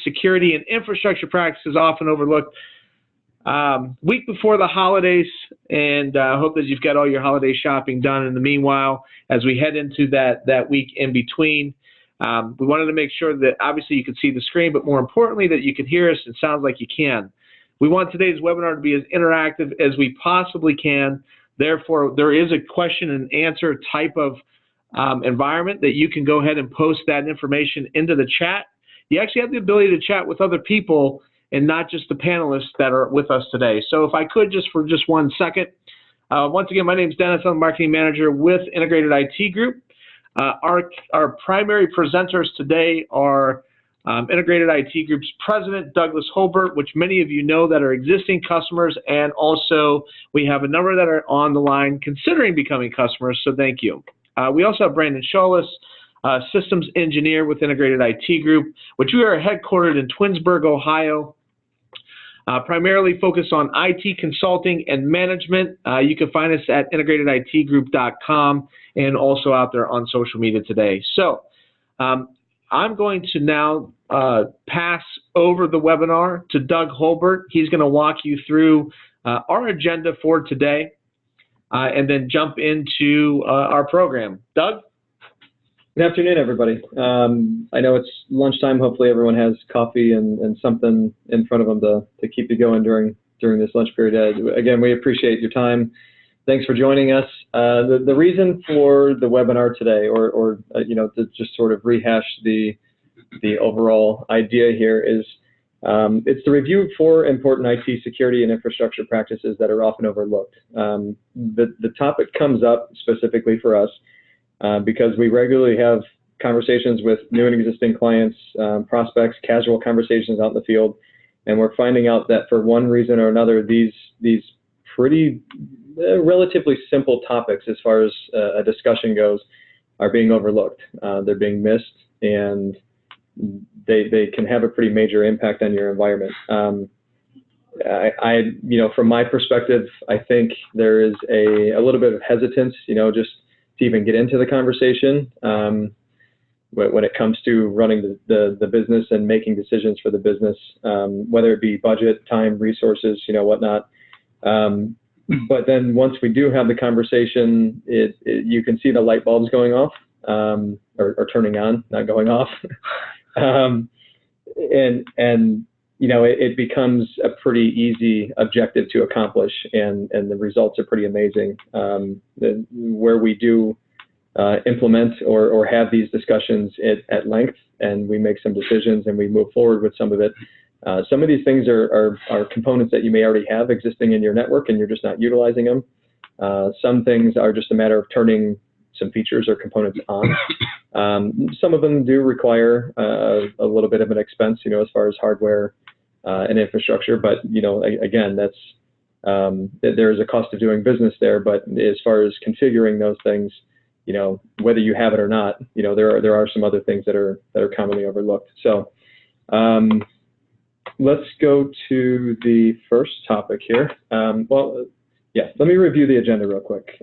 security and infrastructure practices often overlooked. Week before the holidays, and I hope that you've got all your holiday shopping done. In the meanwhile, as we head into that week in between, we wanted to make sure that obviously you could see the screen, but more importantly that you could hear us. It sounds like you can. We want today's webinar to be as interactive as we possibly can. Therefore, there is a question and answer type of environment that you can go ahead and post that information into the chat. You actually have the ability to chat with other people and not just the panelists that are with us today. So if I could, just for just 1 second, once again, my name is Dennis. I'm the marketing manager with Integrated IT Group. Our primary presenters today are Integrated IT Group's president, Douglas Holbert, which many of you know that are existing customers, and also we have a number that are on the line considering becoming customers, so thank you. We also have Brandon Shawless, systems engineer with Integrated IT Group, which we are headquartered in Twinsburg, Ohio. Primarily focused on IT consulting and management. You can find us at integrateditgroup.com and also out there on social media today. So I'm going to now pass over the webinar to Doug Holbert. He's going to walk you through our agenda for today and then jump into our program. Doug? Good afternoon, everybody. I know it's lunchtime. Hopefully everyone has coffee and something in front of them to keep you going during this lunch period. Again, we appreciate your time. Thanks for joining us. The reason for the webinar today, or to just sort of rehash the overall idea here is it's the review for important IT security and infrastructure practices that are often overlooked. The topic comes up specifically for us because we regularly have conversations with new and existing clients, prospects, casual conversations out in the field, and we're finding out that for one reason or another, these pretty relatively simple topics as far as a discussion goes are being overlooked. They're being missed, and they can have a pretty major impact on your environment. From my perspective, I think there is a little bit of hesitance, just to even get into the conversation when it comes to running the business and making decisions for the business, whether it be budget, time, resources, whatnot. But then once we do have the conversation, you can see the light bulbs going off or turning on, not going off. It becomes a pretty easy objective to accomplish, and the results are pretty amazing. Where we do implement or have these discussions at length, and we make some decisions and we move forward with some of it. Some of these things are components that you may already have existing in your network and you're just not utilizing them. Some things are just a matter of turning some features or components on. Some of them do require a little bit of an expense, as far as hardware and infrastructure. But again, that's there is a cost of doing business there. But as far as configuring those things, whether you have it or not, there are some other things that are commonly overlooked. So let's go to the first topic here. Let me review the agenda real quick,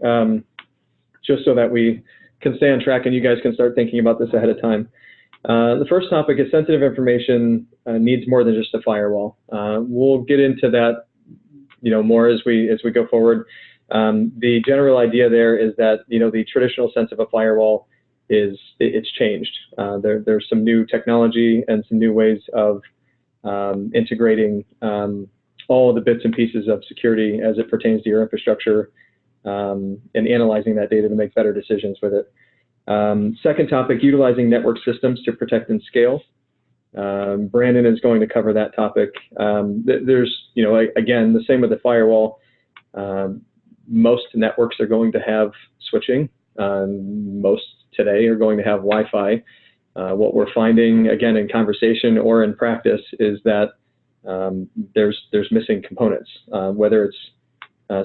just so that we can stay on track and you guys can start thinking about this ahead of time. The first topic is sensitive information needs more than just a firewall. We'll get into that, more as we go forward. The general idea there is that the traditional sense of a firewall it's changed. There's some new technology and some new ways of integrating all of the bits and pieces of security as it pertains to your infrastructure, and analyzing that data to make better decisions with it. Second topic, utilizing network systems to protect and scale. Brandon is going to cover that topic. There's, again, the same with the firewall. Most networks are going to have switching. Most today are going to have Wi-Fi. What we're finding, again, in conversation or in practice, is that there's missing components, whether it's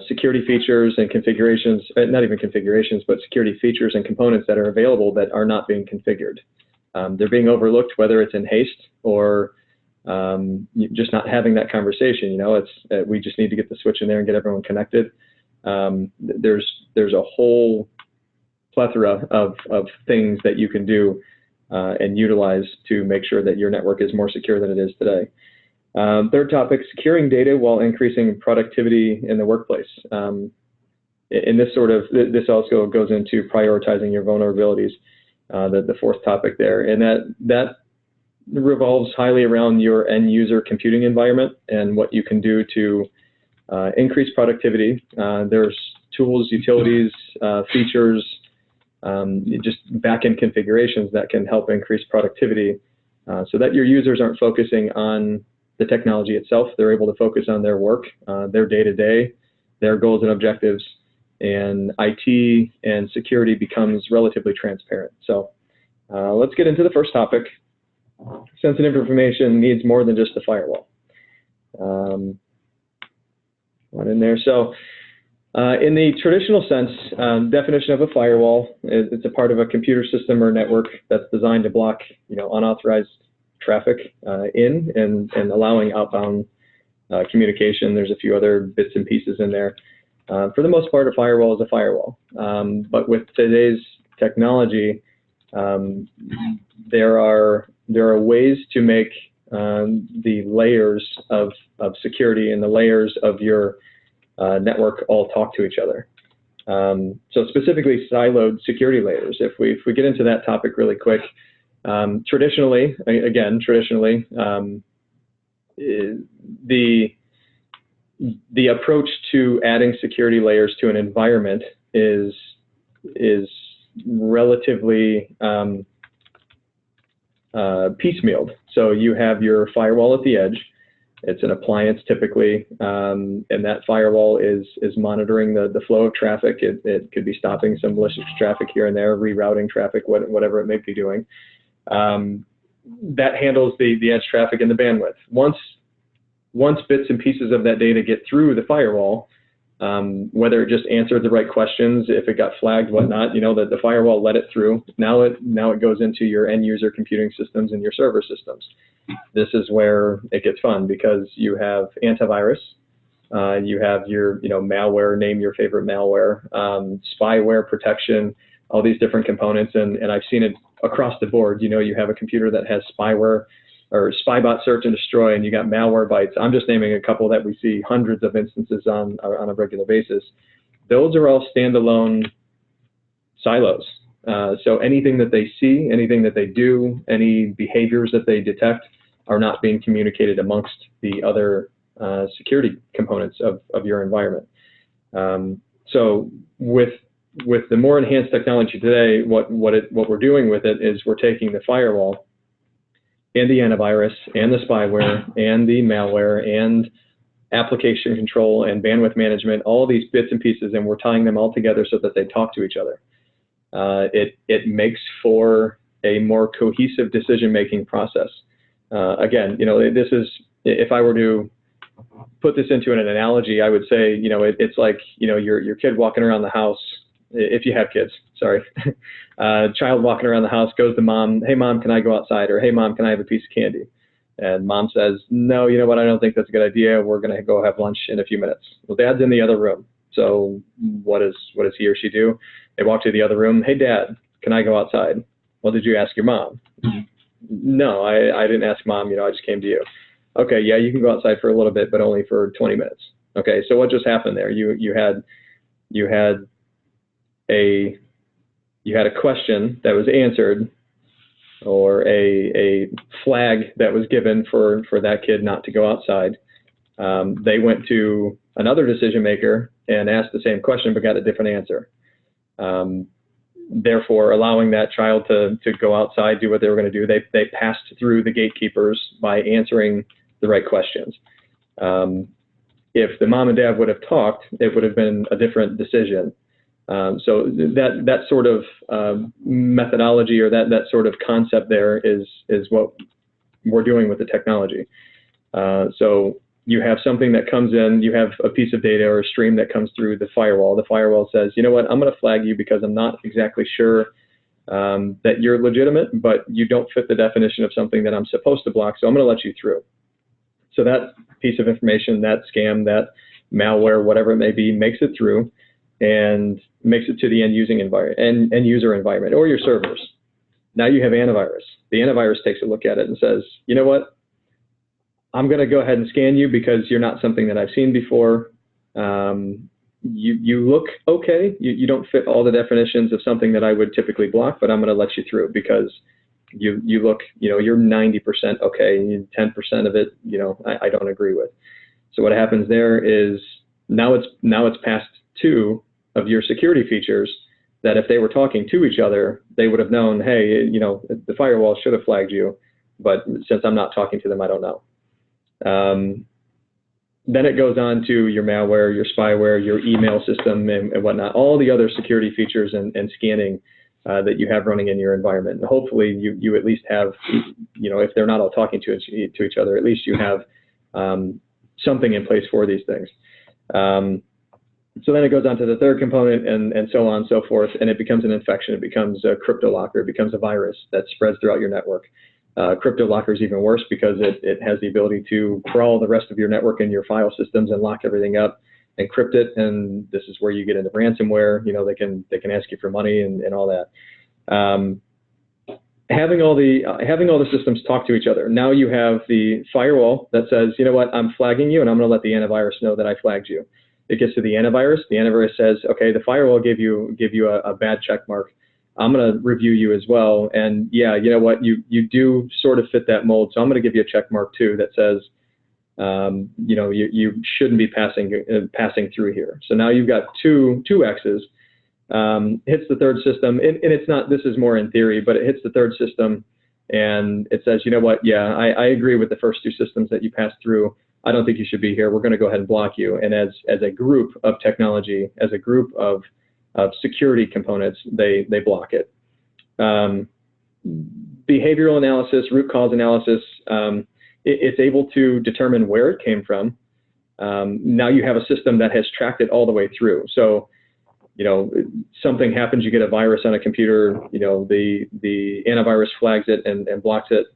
security features and configurations, not even configurations, but security features and components that are available that are not being configured. They're being overlooked, whether it's in haste or just not having that conversation. We just need to get the switch in there and get everyone connected. There's a whole plethora of things that you can do and utilize to make sure that your network is more secure than it is today. Third topic, securing data while increasing productivity in the workplace. And this also goes into prioritizing your vulnerabilities, the fourth topic there. And that revolves highly around your end user computing environment and what you can do to increase productivity. There's tools, utilities, features, just back-end configurations that can help increase productivity so that your users aren't focusing on the technology itself. They're able to focus on their work, their day-to-day, their goals and objectives, and IT and security becomes relatively transparent. So let's get into the first topic. Sensitive information needs more than just a firewall. One in there. So in the traditional sense, definition of a firewall, it's a part of a computer system or network that's designed to block, unauthorized traffic in and allowing outbound communication. There's a few other bits and pieces in there. For the most part, a firewall is a firewall. But with today's technology, there are ways to make the layers of security and the layers of your network all talk to each other. So specifically siloed security layers. If we get into that topic really quick, traditionally, the approach to adding security layers to an environment is relatively piecemealed. So you have your firewall at the edge. It's an appliance typically, and that firewall is monitoring the flow of traffic. It could be stopping some malicious traffic here and there, rerouting traffic, whatever it may be doing. That handles the edge traffic and the bandwidth. Once bits and pieces of that data get through the firewall, whether it just answered the right questions, if it got flagged, whatnot, that the firewall let it through. Now it goes into your end user computing systems and your server systems. This is where it gets fun because you have antivirus, you have your malware, name your favorite malware, spyware protection, all these different components, and I've seen it across the board. You have a computer that has spyware or spybot search and destroy, and you got malware bytes. I'm just naming a couple that we see hundreds of instances on a regular basis. Those are all standalone silos. So anything that they see, anything that they do, any behaviors that they detect are not being communicated amongst the other security components of your environment. So with the more enhanced technology today, what we're doing with it is we're taking the firewall and the antivirus and the spyware and the malware and application control and bandwidth management, all these bits and pieces, and we're tying them all together so that they talk to each other. It makes for a more cohesive decision-making process. Again, this is, if I were to put this into an analogy, I would say, it's like, your kid walking around the house, if you have kids, sorry, child walking around the house goes to mom, hey mom, can I go outside? Or hey mom, can I have a piece of candy? And mom says, no, you know what, I don't think that's a good idea. We're going to go have lunch in a few minutes. Well, dad's in the other room. So what does he or she do? They walk to the other room. Hey dad, can I go outside? Well, did you ask your mom? No, I didn't ask mom, I just came to you. Okay, yeah, you can go outside for a little bit, but only for 20 minutes. Okay, so what just happened there? You had a question that was answered, or a flag that was given for that kid not to go outside. They went to another decision maker and asked the same question but got a different answer. Therefore, allowing that child to go outside, do what they were going to do, they passed through the gatekeepers by answering the right questions. If the mom and dad would have talked, it would have been a different decision. So that sort of methodology or that sort of concept there is what we're doing with the technology. So you have something that comes in, you have a piece of data or a stream that comes through the firewall. The firewall says, you know what, I'm going to flag you because I'm not exactly sure that you're legitimate, but you don't fit the definition of something that I'm supposed to block, so I'm going to let you through. So that piece of information, that scam, that malware, whatever it may be, makes it through and makes it to the end user environment or your servers. Now you have antivirus. The antivirus takes a look at it and says, you know what? I'm going to go ahead and scan you because you're not something that I've seen before. You look okay. You don't fit all the definitions of something that I would typically block, but I'm going to let you through because you look, you're 90% okay, and 10% of it, I don't agree with. So what happens there is now it's past two of your security features that if they were talking to each other, they would have known, hey, the firewall should have flagged you, but since I'm not talking to them, I don't know. Then it goes on to your malware, your spyware, your email system, and whatnot, all the other security features and scanning that you have running in your environment. And hopefully you at least have, if they're not all talking to each other, at least you have something in place for these things. So then it goes on to the third component and so on and so forth, and it becomes an infection. It becomes a crypto locker. It becomes a virus that spreads throughout your network. Crypto locker is even worse because it has the ability to crawl the rest of your network and your file systems and lock everything up, encrypt it, and this is where you get into ransomware. They can ask you for money and all that. Having all the systems talk to each other. Now you have the firewall that says, you know what, I'm flagging you, and I'm going to let the antivirus know that I flagged you. It gets to the antivirus. The antivirus says, okay, the firewall gave you a bad check mark. I'm going to review you as well. And yeah, you know what, you do sort of fit that mold. So I'm going to give you a check mark too that says, you shouldn't be passing through here. So now you've got two X's. Hits the third system, and it's not, this is more in theory, but it hits the third system and it says, you know what, yeah, I agree with the first two systems that you passed through. I don't think you should be here. We're going to go ahead and block you. And as a group of technology, as a group of security components, they block it. Behavioral analysis, root cause analysis, it's able to determine where it came from. Now you have a system that has tracked it all the way through. So, something happens, you get a virus on a computer, the antivirus flags it and blocks it.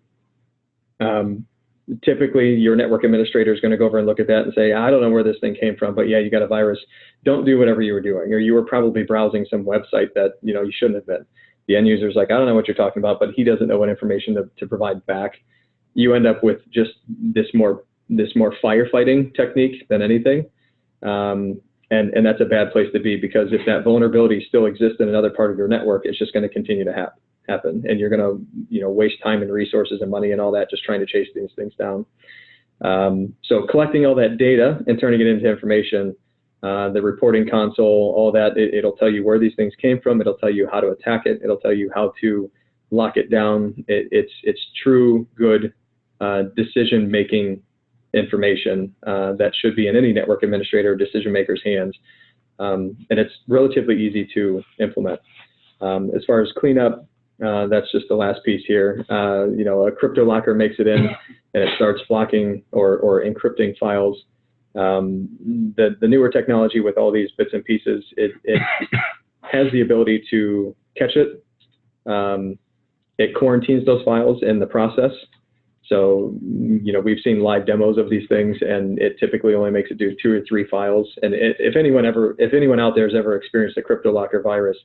Typically, your network administrator is going to go over and look at that and say, I don't know where this thing came from, but yeah, you got a virus. Don't do whatever you were doing, or you were probably browsing some website that you shouldn't have been. The end user's like, I don't know what you're talking about, but he doesn't know what information to provide back. You end up with just this more firefighting technique than anything, and that's a bad place to be, because if that vulnerability still exists in another part of your network, it's just going to continue to happen, and you're going to waste time and resources and money and all that just trying to chase these things down. So collecting all that data and turning it into information, the reporting console, all that, it'll tell you where these things came from. It'll tell you how to attack it. It'll tell you how to lock it down. It's true, good decision-making information that should be in any network administrator or decision maker's hands, and it's relatively easy to implement. As far as cleanup, that's just the last piece here. A crypto locker makes it in and it starts blocking or encrypting files. The newer technology with all these bits and pieces, it has the ability to catch it. It quarantines those files in the process. So, we've seen live demos of these things, and it typically only makes it do 2 or 3 files. And if anyone out there has ever experienced a crypto locker virus,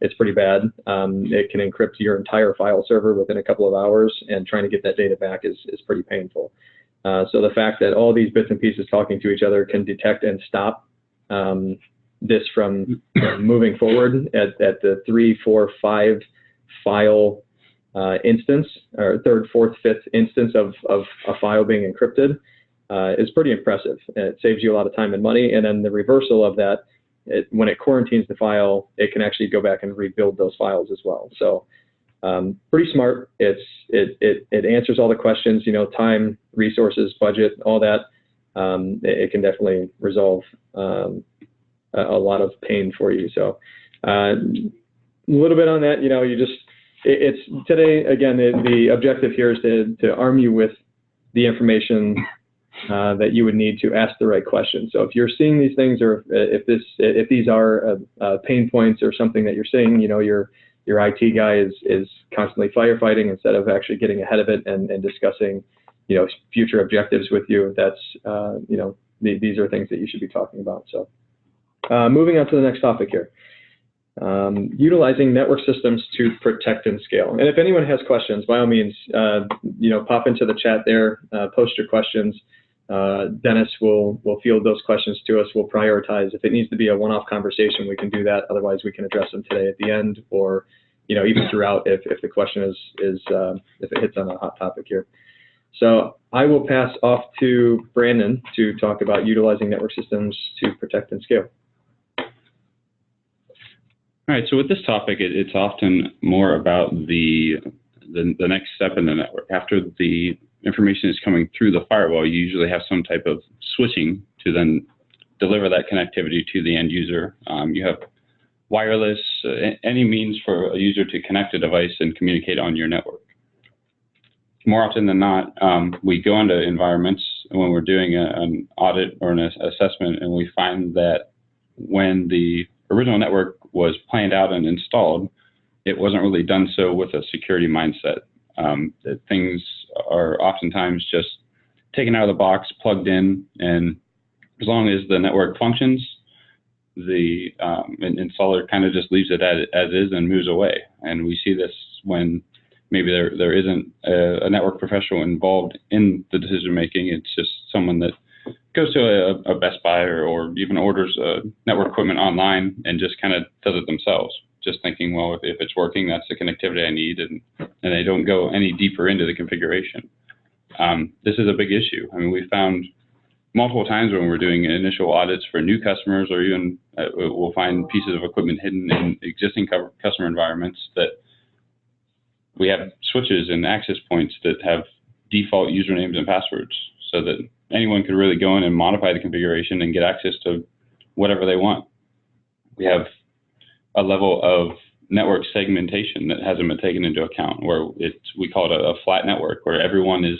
it's pretty bad. It can encrypt your entire file server within a couple of hours, and trying to get that data back is pretty painful. So the fact that all these bits and pieces talking to each other can detect and stop this from moving forward at the 3, 4, 5 file instance, or 3rd, 4th, 5th instance of a file being encrypted is pretty impressive. And it saves you a lot of time and money. And then the reversal of that, when it quarantines the file, it can actually go back and rebuild those files as well. So pretty smart. It answers all the questions, time, resources, budget, all that. It can definitely resolve a lot of pain for you. So a little bit on that, it's today, again, the objective here is to arm you with the information that you would need to ask the right questions. So if you're seeing these things, or if these are pain points or something that you're seeing, your IT guy is constantly firefighting instead of actually getting ahead of it and discussing, future objectives with you. That's, these are things that you should be talking about. So moving on to the next topic here. Utilizing network systems to protect and scale. And if anyone has questions, by all means, pop into the chat there, post your questions. Dennis will field those questions to us. We'll prioritize. If it needs to be a one-off conversation, we can do that. Otherwise, we can address them today at the end, or even throughout if the question is if it hits on a hot topic here. So I will pass off to Brandon to talk about utilizing network systems to protect and scale. All right, so with this topic, it's often more about the next step in the network. After the information is coming through the firewall, you usually have some type of switching to then deliver that connectivity to the end user. You have wireless, any means for a user to connect a device and communicate on your network. More often than not, we go into environments when we're doing an audit or an assessment, and we find that when the original network was planned out and installed, it wasn't really done so with a security mindset. That things are oftentimes just taken out of the box, plugged in, and as long as the network functions, the installer kind of just leaves it as is and moves away. And we see this when maybe there isn't a network professional involved in the decision making. It's just someone that goes to a Best Buy or even orders network equipment online and just kind of does it themselves, just thinking, well, if it's working, that's the connectivity I need, and they don't go any deeper into the configuration. This is a big issue. I mean, we found multiple times when we're doing initial audits for new customers, or even we'll find pieces of equipment hidden in existing customer environments, that we have switches and access points that have default usernames and passwords, so that anyone could really go in and modify the configuration and get access to whatever they want. We have a level of network segmentation that hasn't been taken into account, where we call it a flat network, where everyone is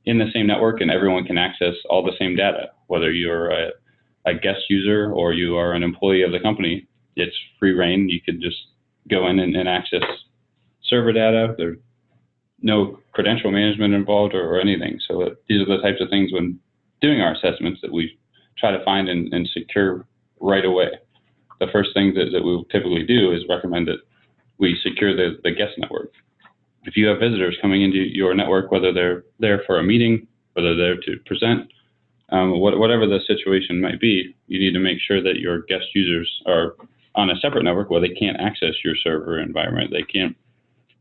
in the same network and everyone can access all the same data. Whether you're a guest user or you are an employee of the company, it's free reign. You could just go in and access server data. There's no credential management involved or anything. So these are the types of things when doing our assessments that we try to find and secure right away. The first thing that we will typically do is recommend that we secure the guest network. If you have visitors coming into your network, whether they're there for a meeting, whether they're there to present, whatever the situation might be, you need to make sure that your guest users are on a separate network where they can't access your server environment. They can't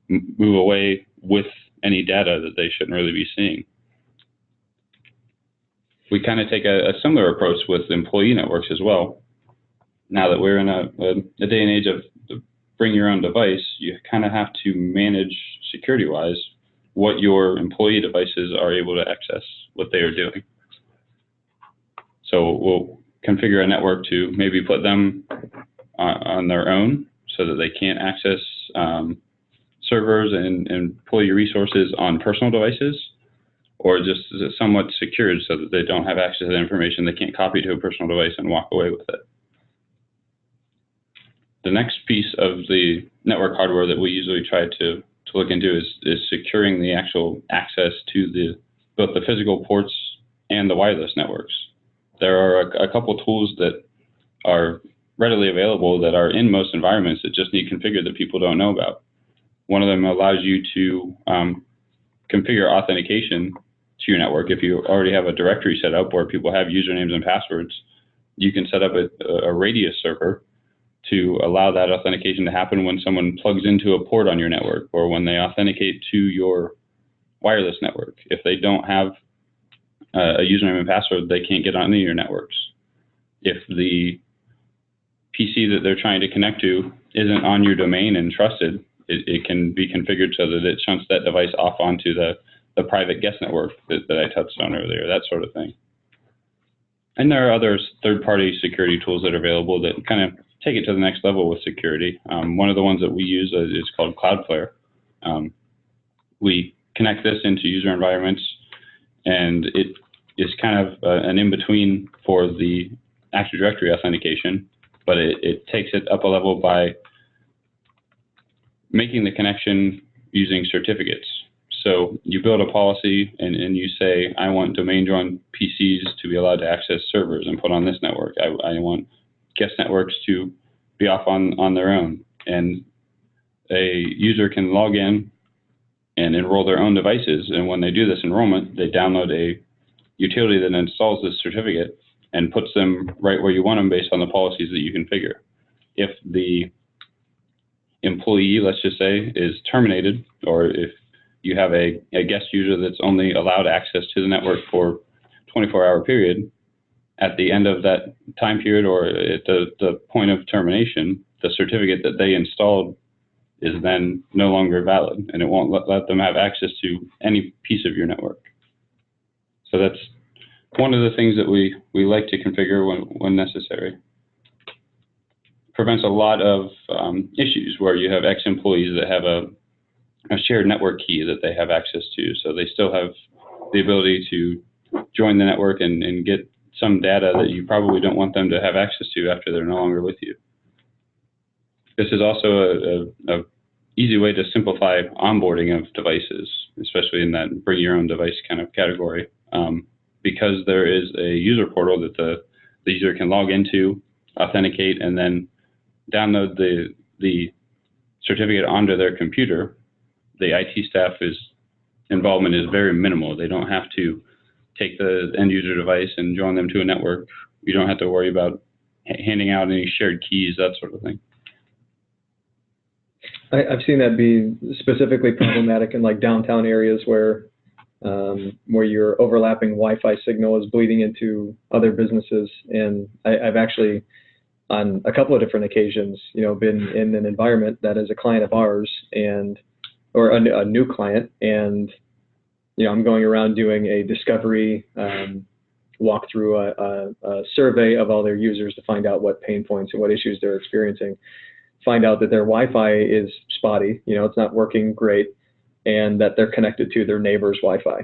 move away with any data that they shouldn't really be seeing. We kind of take a similar approach with employee networks as well. Now that we're in a day and age of bring your own device, you kind of have to manage security-wise what your employee devices are able to access, what they are doing. So we'll configure a network to maybe put them on their own so that they can't access servers and employee resources on personal devices, or just somewhat secured so that they don't have access to the information. They can't copy to a personal device and walk away with it. The next piece of the network hardware that we usually try to look into is securing the actual access to both the physical ports and the wireless networks. There are a couple tools that are readily available that are in most environments that just need configured that people don't know about. One of them allows you to configure authentication to your network. If you already have a directory set up where people have usernames and passwords, you can set up a radius server to allow that authentication to happen when someone plugs into a port on your network or when they authenticate to your wireless network. If they don't have a username and password, they can't get on any of your networks. If the PC that they're trying to connect to isn't on your domain and trusted, it can be configured so that it shunts that device off onto the private guest network that I touched on earlier, that sort of thing. And there are other third-party security tools that are available that kind of take it to the next level with security. One of the ones that we use is called Cloudflare. We connect this into user environments, and it is kind of an in-between for the Active Directory authentication, but it takes it up a level by making the connection using certificates. So you build a policy and you say, I want domain-joined PCs to be allowed to access servers and put on this network. I want guest networks to be off on their own. And a user can log in and enroll their own devices. And when they do this enrollment, they download a utility that installs this certificate and puts them right where you want them based on the policies that you configure. If the employee, let's just say, is terminated, or if you have a guest user that's only allowed access to the network for 24-hour period, at the end of that time period or at the point of termination, the certificate that they installed is then no longer valid, and it won't let them have access to any piece of your network. So that's one of the things that we like to configure when necessary. Prevents a lot of issues where you have ex-employees that have a shared network key that they have access to, so they still have the ability to join the network and get some data that you probably don't want them to have access to after they're no longer with you. This is also a easy way to simplify onboarding of devices, especially in that bring your own device kind of category, because there is a user portal that the user can log into, authenticate, and then download the certificate onto their computer. The IT staff's involvement is very minimal. They don't have to take the end user device and join them to a network. You don't have to worry about handing out any shared keys, that sort of thing. I've seen that be specifically problematic in like downtown areas where your overlapping Wi-Fi signal is bleeding into other businesses. And I've actually, on a couple of different occasions, been in an environment that is a client of ours or a new client, and I'm going around doing a discovery walk through a survey of all their users to find out what pain points and what issues they're experiencing. Find out that their Wi-Fi is spotty, it's not working great, and that they're connected to their neighbor's Wi-Fi.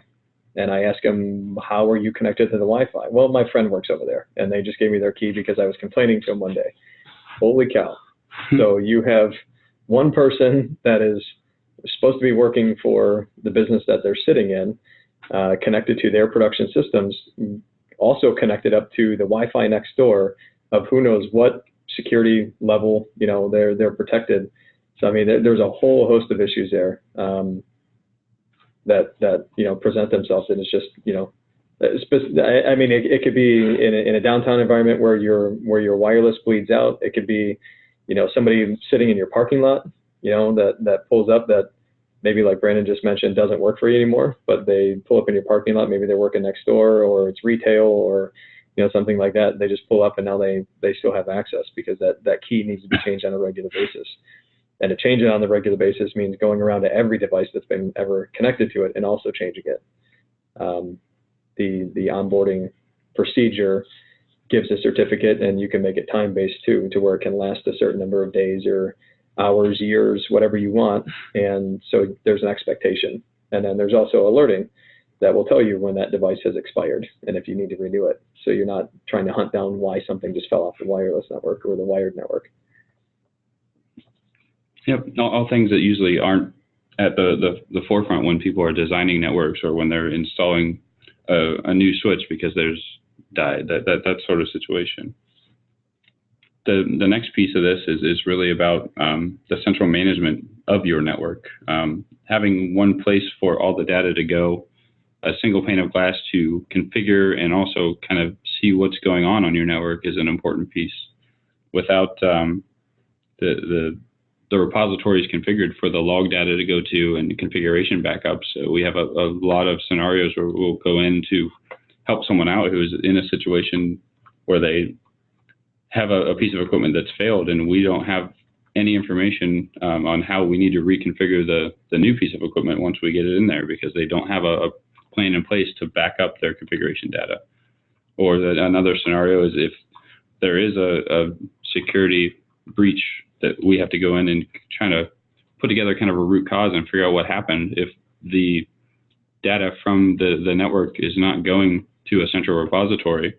And I ask them, how are you connected to the Wi-Fi? Well, my friend works over there, and they just gave me their key because I was complaining to them one day. Holy cow. So you have one person that is supposed to be working for the business that they're sitting in, connected to their production systems, also connected up to the Wi-Fi next door of who knows what security level, they're protected. So, I mean, there's a whole host of issues there that present themselves, and it's just, I mean, it could be in a downtown environment where your wireless bleeds out. It could be, somebody sitting in your parking lot, that pulls up that maybe, like Brandon just mentioned, doesn't work for you anymore, but they pull up in your parking lot. Maybe they're working next door, or it's retail, or something like that. They just pull up and now they still have access because that key needs to be changed on a regular basis. And to change it on a regular basis means going around to every device that's been ever connected to it and also changing it. The onboarding procedure gives a certificate, and you can make it time-based too, to where it can last a certain number of days or hours, years, whatever you want. And so there's an expectation. And then there's also alerting that will tell you when that device has expired and if you need to renew it. So you're not trying to hunt down why something just fell off the wireless network or the wired network. Yep, all things that usually aren't at the forefront when people are designing networks or when they're installing a new switch because there's died, that sort of situation. The next piece of this is really about the central management of your network. Having one place for all the data to go, a single pane of glass to configure and also kind of see what's going on your network is an important piece. Without the repositories configured for the log data to go to and configuration backups, we have a lot of scenarios where we'll go in to help someone out who is in a situation where they have a piece of equipment that's failed and we don't have any information on how we need to reconfigure the new piece of equipment once we get it in there, because they don't have a plan in place to back up their configuration data. Or another scenario is if there is a security breach that we have to go in and try to put together kind of a root cause and figure out what happened. If the data from the network is not going to a central repository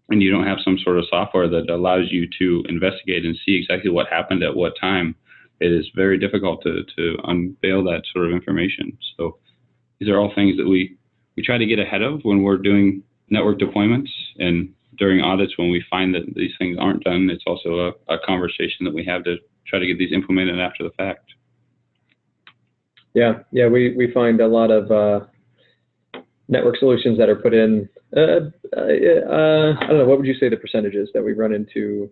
and you don't have some sort of software that allows you to investigate and see exactly what happened at what time, it is very difficult to unveil that sort of information. So these are all things that we try to get ahead of when we're doing network deployments, and during audits, when we find that these things aren't done, it's also a conversation that we have to try to get these implemented after the fact. Yeah, we find a lot of network solutions that are put in. I don't know, what would you say the percentages that we run into?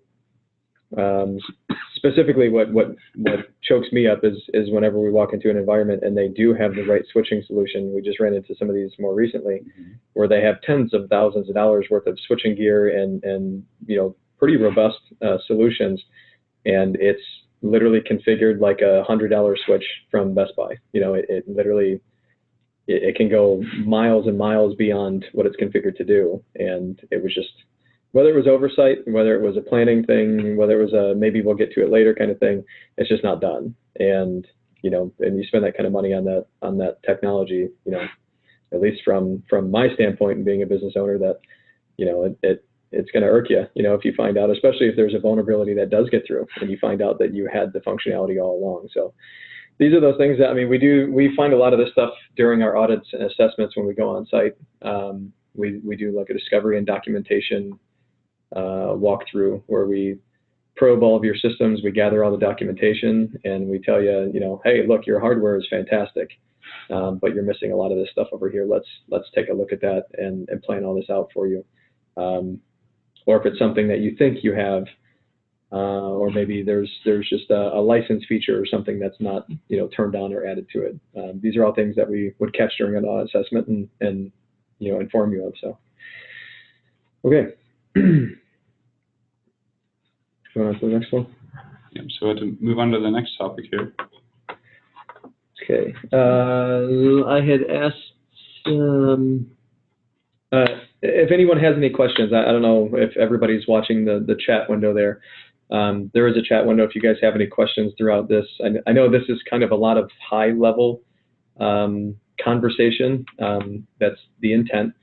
Specifically, what chokes me up is whenever we walk into an environment and they do have the right switching solution. We just ran into some of these more recently, where they have tens of thousands of dollars worth of switching gear and pretty robust solutions, and it's literally configured like a $100 switch from Best Buy. It literally it can go miles and miles beyond what it's configured to do, and it was just, whether it was oversight, whether it was a planning thing, whether it was a maybe we'll get to it later kind of thing, it's just not done. And and you spend that kind of money on that technology, at least from my standpoint and being a business owner, that it's going to irk you, if you find out, especially if there's a vulnerability that does get through and you find out that you had the functionality all along. So these are those things that, we find a lot of this stuff during our audits and assessments when we go on site. We do like a discovery and documentation walkthrough where we probe all of your systems, we gather all the documentation, and we tell you, hey, look, your hardware is fantastic, but you're missing a lot of this stuff over here. Let's take a look at that and plan all this out for you. Or if it's something that you think you have, or maybe there's just a license feature or something that's not turned on or added to it. These are all things that we would catch during an audit assessment and inform you of. So, okay. Going on to the next one. Yeah, so to move on to the next topic here. Okay. I had asked if anyone has any questions. I don't know if everybody's watching the chat window there. There is a chat window if you guys have any questions throughout this. I know this is kind of a lot of high-level conversation. That's the intent,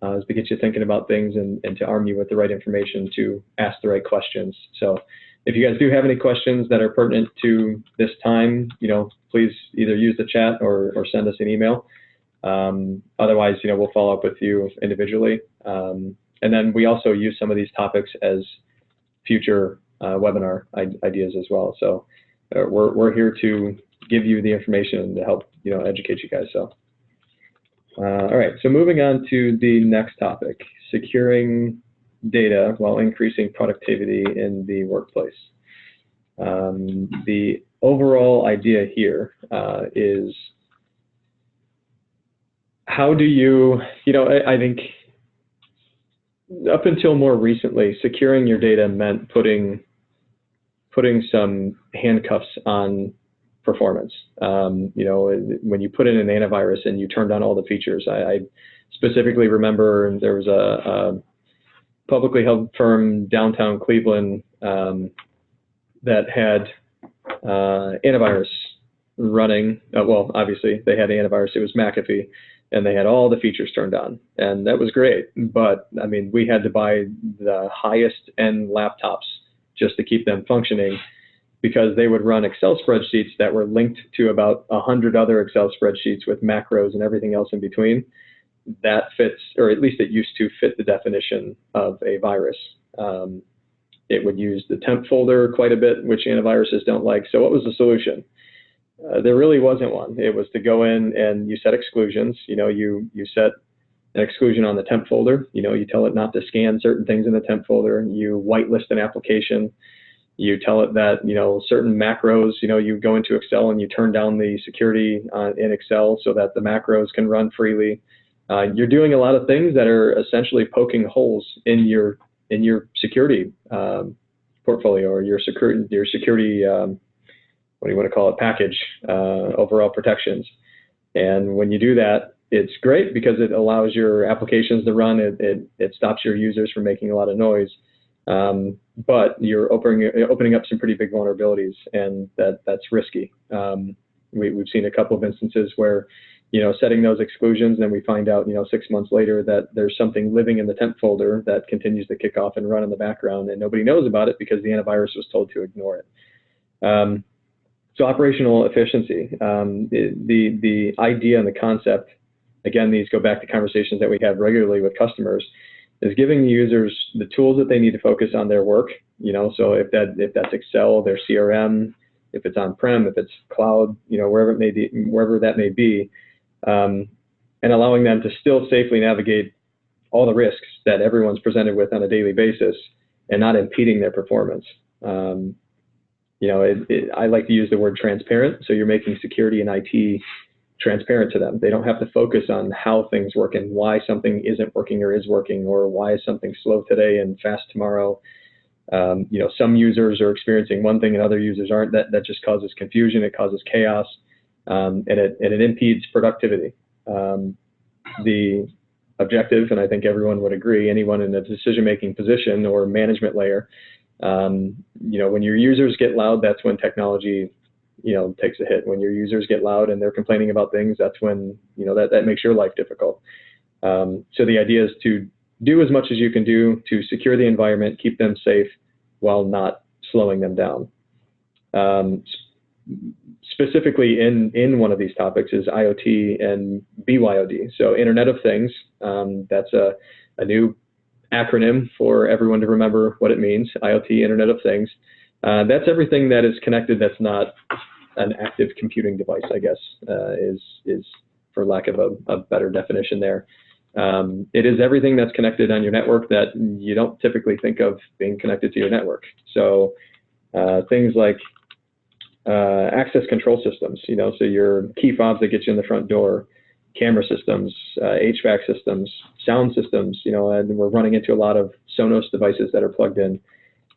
is to get you thinking about things and to arm you with the right information to ask the right questions. So if you guys do have any questions that are pertinent to this time, please either use the chat or send us an email. Otherwise, we'll follow up with you individually. And then we also use some of these topics as future webinar ideas as well. So we're here to give you the information to help educate you guys. So all right, so moving on to the next topic: securing data while increasing productivity in the workplace. The overall idea here is, how do you, I think up until more recently, securing your data meant putting some handcuffs on performance. When you put in an antivirus and you turned on all the features, I specifically remember there was a publicly held firm downtown Cleveland that had antivirus running. Well, obviously they had antivirus. It was McAfee, and they had all the features turned on, and that was great. But we had to buy the highest end laptops just to keep them functioning, because they would run Excel spreadsheets that were linked to about 100 other Excel spreadsheets with macros and everything else in between. That fits, or at least it used to fit, the definition of a virus. It would use the temp folder quite a bit, which antiviruses don't like. So what was the solution? There really wasn't one. It was to go in and you set exclusions. You set an exclusion on the temp folder. You tell it not to scan certain things in the temp folder. You whitelist an application. You tell it that, certain macros, you go into Excel and you turn down the security in Excel so that the macros can run freely. You're doing a lot of things that are essentially poking holes in your security portfolio, or your security, what do you want to call it, package, overall protections. And when you do that, it's great because it allows your applications to run. It stops your users from making a lot of noise. But you're opening up some pretty big vulnerabilities, and that's risky. We've seen a couple of instances where, setting those exclusions, and then we find out, 6 months later that there's something living in the temp folder that continues to kick off and run in the background, and nobody knows about it because the antivirus was told to ignore it. So operational efficiency, the idea and the concept, again, these go back to conversations that we have regularly with customers, is giving the users the tools that they need to focus on their work. So if that's Excel, their CRM, if it's on-prem, if it's cloud, wherever that may be, and allowing them to still safely navigate all the risks that everyone's presented with on a daily basis and not impeding their performance. I like to use the word transparent. So you're making security and IT transparent to them. They don't have to focus on how things work and why something isn't working or is working, or why is something slow today and fast tomorrow. Some users are experiencing one thing and other users aren't. That just causes confusion. It causes chaos, and it impedes productivity. The objective, and I think everyone would agree, anyone in a decision-making position or management layer, when your users get loud, that's when technology takes a hit. When your users get loud and they're complaining about things, that's when that makes your life difficult. So the idea is to do as much as you can do to secure the environment, keep them safe while not slowing them down. Specifically in one of these topics is IoT and BYOD. So Internet of Things, that's a new acronym for everyone to remember what it means. IoT, Internet of Things. That's everything that is connected that's not an active computing device, I guess, is for lack of a better definition there. It is everything that's connected on your network that you don't typically think of being connected to your network. So things like access control systems, so your key fobs that get you in the front door, camera systems, HVAC systems, sound systems, and we're running into a lot of Sonos devices that are plugged in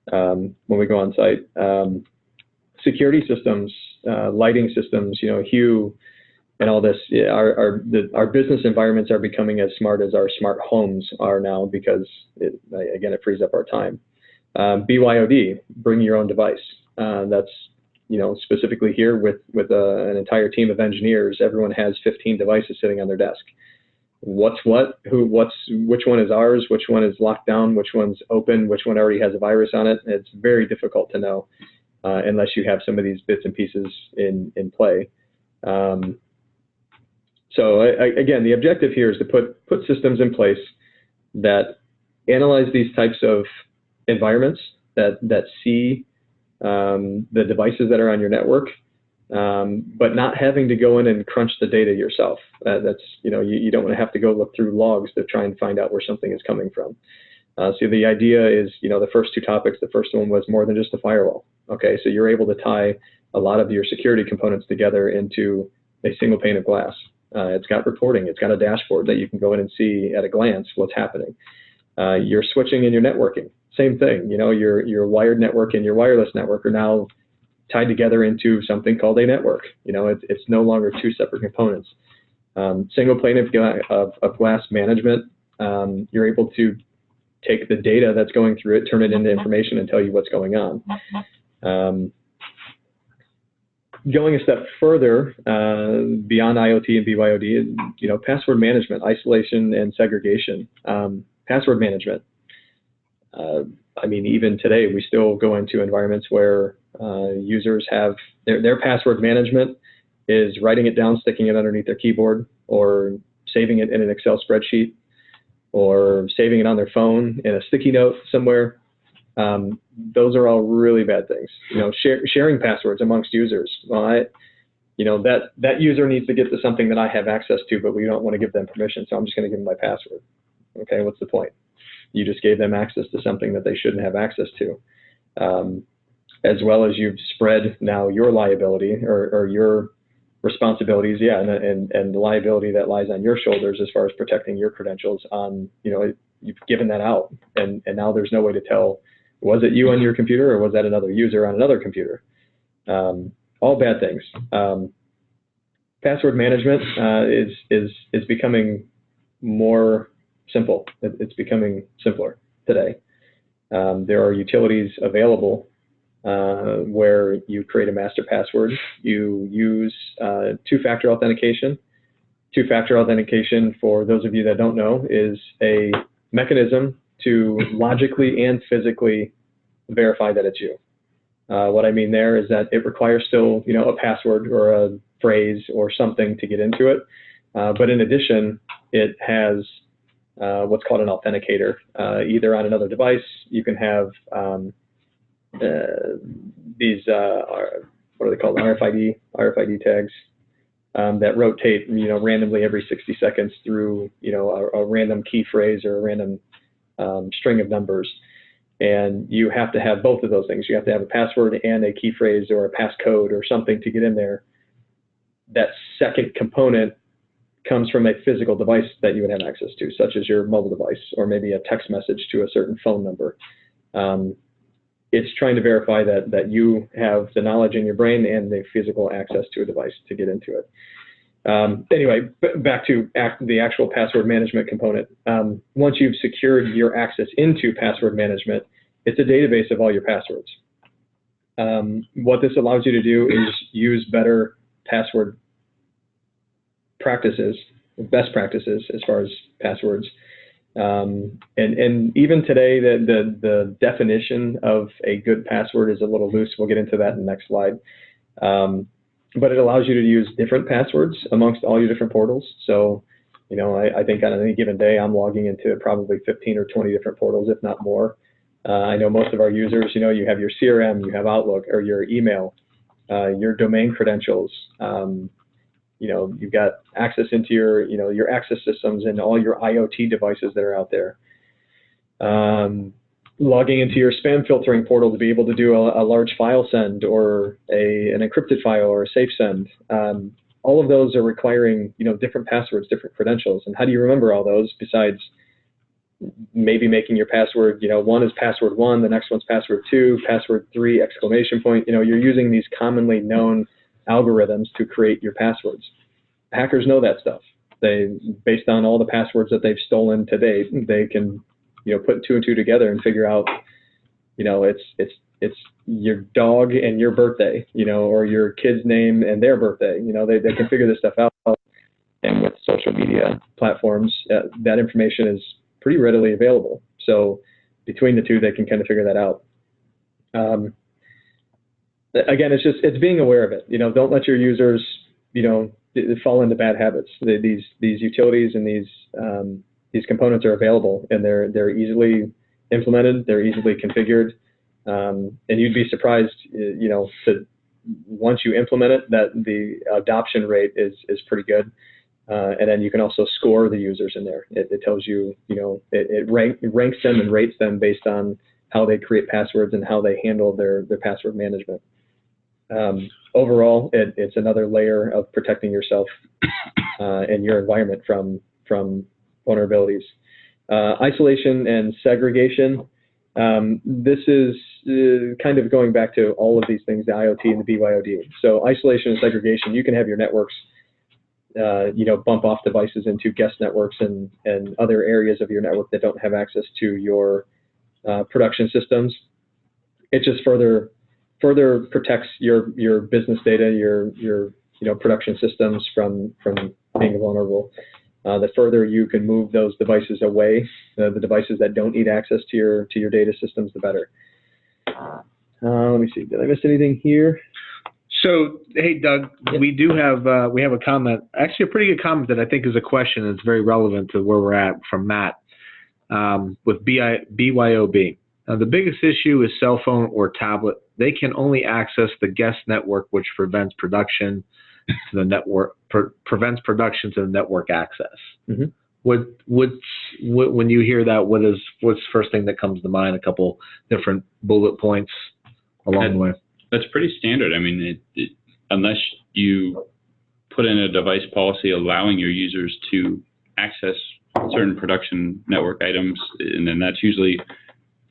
when we go on site. Security systems, lighting systems, Hue, and all this. Our business environments are becoming as smart as our smart homes are now, because it frees up our time. BYOD, bring your own device. That's specifically here with an entire team of engineers. Everyone has 15 devices sitting on their desk. What's what? Which one is ours? Which one is locked down? Which one's open? Which one already has a virus on it? It's very difficult to know unless you have some of these bits and pieces in play. So again, the objective here is to put systems in place that analyze these types of environments, that see the devices that are on your network, but not having to go in and crunch the data yourself. That's you don't want to have to go look through logs to try and find out where something is coming from. So the idea is, the first two topics. The first one was more than just a firewall. Okay, so you're able to tie a lot of your security components together into a single pane of glass. It's got reporting. It's got a dashboard that you can go in and see at a glance what's happening. Your switching and your networking, same thing. Your wired network and your wireless network are now tied together into something called a network. It's no longer two separate components. Single pane of glass management. You're able to take the data that's going through it, turn it into information, and tell you what's going on. Going a step further, beyond IoT and BYOD, password management, isolation and segregation. Password management. Even today, we still go into environments where users have their password management is writing it down, sticking it underneath their keyboard, or saving it in an Excel spreadsheet, or saving it on their phone in a sticky note somewhere. Those are all really bad things. Sharing passwords amongst users. Well, that user needs to get to something that I have access to, but we don't want to give them permission, so I'm just going to give them my password. Okay, what's the point? You just gave them access to something that they shouldn't have access to. As well as you've spread now your liability or your responsibilities, and the liability that lies on your shoulders as far as protecting your credentials on, you've given that out, and now there's no way to tell, was it you on your computer or was that another user on another computer? All bad things. Password management is becoming more simple. It's becoming simpler today. There are utilities available where you create a master password. You use two-factor authentication. Two-factor authentication, for those of you that don't know, is a mechanism to logically and physically verify that it's you. What I mean there is that it requires still, a password or a phrase or something to get into it. But in addition, it has what's called an authenticator, either on another device. You can have these, what are they called, RFID tags that rotate, randomly every 60 seconds through, a random key phrase or a random string of numbers. And you have to have both of those things. You have to have a password and a key phrase or a passcode or something to get in there. That second component comes from a physical device that you would have access to, such as your mobile device or maybe a text message to a certain phone number. It's trying to verify that you have the knowledge in your brain and the physical access to a device to get into it. Anyway, back to the actual password management component. Once you've secured your access into password management, it's a database of all your passwords. What this allows you to do is use better password practices, best practices as far as passwords. And even today, the definition of a good password is a little loose. We'll get into that in the next slide. But it allows you to use different passwords amongst all your different portals. So, I think on any given day, I'm logging into probably 15 or 20 different portals, if not more. I know most of our users, you have your CRM, you have Outlook, or your email, your domain credentials. You've got access into your access systems and all your IoT devices that are out there. Logging into your spam filtering portal to be able to do a large file send or an encrypted file or a safe send. All of those are requiring, different passwords, different credentials. And how do you remember all those besides maybe making your password, one is password 1, the next one's password 2, password 3, exclamation point. You're using these commonly known algorithms to create your passwords. Hackers know that stuff. Based on all the passwords that they've stolen to date, they can put 2 and 2 together and figure out, it's your dog and your birthday, or your kid's name and their birthday. They can figure this stuff out. And with social media platforms, that information is pretty readily available. So between the two, they can kind of figure that out. Again, it's being aware of it. Don't let your users, fall into bad habits. These utilities and these components are available, and they're easily implemented. They're easily configured, and you'd be surprised, that once you implement it, that the adoption rate is pretty good. And then you can also score the users in there. It tells you, it ranks them and rates them based on how they create passwords and how they handle their password management. Overall, it's another layer of protecting yourself and your environment from vulnerabilities. Isolation and segregation. This is kind of going back to all of these things, the IoT and the BYOD. So isolation and segregation, you can have your networks bump off devices into guest networks and other areas of your network that don't have access to your production systems. It just further protects your business data, your production systems from being vulnerable. The further you can move those devices away, the devices that don't need access to your data systems, the better. Let me see. Did I miss anything here? So, hey, Doug, we have a comment, actually a pretty good comment that I think is a question that's very relevant to where we're at from Matt with BYOB. Now, the biggest issue is cell phone or tablet. They can only access the guest network, which prevents production to the network, prevents production to the network access. Mm-hmm. When you hear that, what's the first thing that comes to mind? A couple different bullet points along the way. That's pretty standard. I mean, unless you put in a device policy allowing your users to access certain production network items, and then that's usually